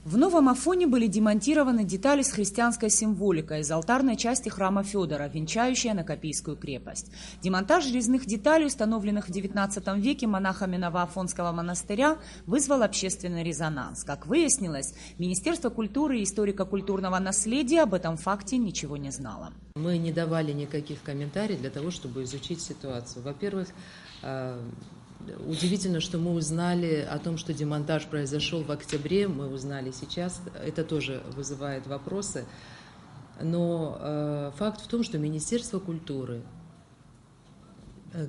В новом Афоне были демонтированы детали с христианской символикой из алтарной части храма Федора, венчающей Анакапийскую крепость. Демонтаж резных деталей, установленных в XIX веке монахами Новоафонского монастыря, вызвал общественный резонанс. Как выяснилось, Министерство культуры и историко-культурного наследия об этом факте ничего не знало. Мы не давали никаких комментариев для того, чтобы изучить ситуацию. Во-первых, удивительно, что мы узнали о том, что демонтаж произошел в октябре, мы узнали сейчас, это тоже вызывает вопросы. Но факт в том, что Министерство культуры,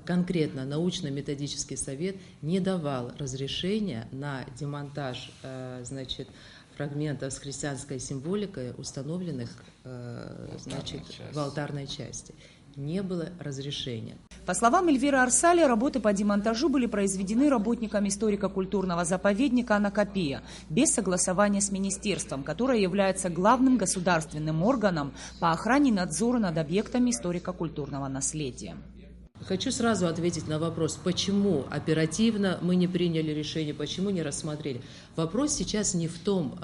конкретно научно-методический совет, не давал разрешения на демонтаж, фрагментов с христианской символикой, установленных, в алтарной части. Не было разрешения. По словам Эльвиры Арсали, работы по демонтажу были произведены работниками историко-культурного заповедника Анакапия без согласования с министерством, которое является главным государственным органом по охране и надзору над объектами историко-культурного наследия. Хочу сразу ответить на вопрос, почему оперативно мы не приняли решение, почему не рассмотрели. Вопрос сейчас не в том,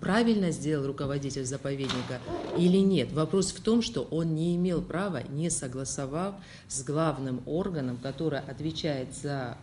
правильно сделал руководитель заповедника или нет. Вопрос в том, что он не имел права, не согласовав с главным органом, который отвечает за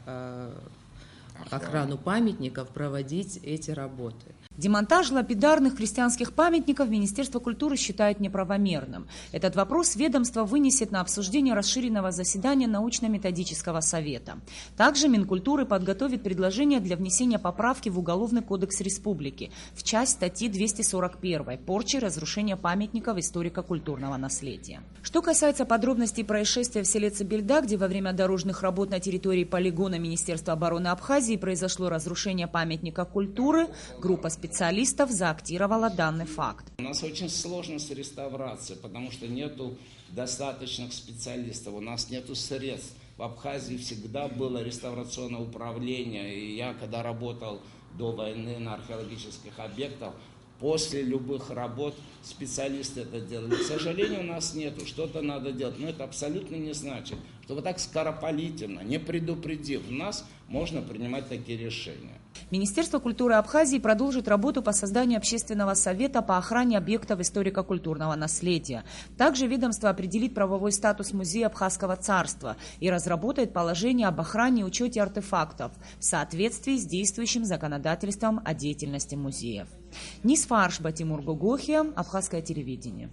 охрану памятников, проводить эти работы. Демонтаж лапидарных христианских памятников Министерство культуры считает неправомерным. Этот вопрос ведомство вынесет на обсуждение расширенного заседания научно-методического совета. Также Минкультуры подготовит предложение для внесения поправки в Уголовный кодекс Республики в часть статьи 241 «Порча и разрушение памятников историко-культурного наследия». Что касается подробностей происшествия в селе Цибельда, где во время дорожных работ на территории полигона Министерства обороны Абхазии произошло разрушение памятника культуры, группа специалистов заактировала данный факт. У нас очень сложно с реставрацией, потому что нету достаточных специалистов, у нас нету средств. В Абхазии всегда было реставрационное управление, и я, когда работал до войны на археологических объектах, после любых работ специалисты это делали. К сожалению, у нас нету, что-то надо делать, но это абсолютно не значит, что вот так скоропалительно, не предупредив нас, можно принимать такие решения. Министерство культуры Абхазии продолжит работу по созданию общественного совета по охране объектов историко-культурного наследия. Также ведомство определит правовой статус музея Абхазского царства и разработает положение об охране и учете артефактов в соответствии с действующим законодательством о деятельности музеев. Нисфа Аршба, Тимур Гогохия, Абхазское телевидение.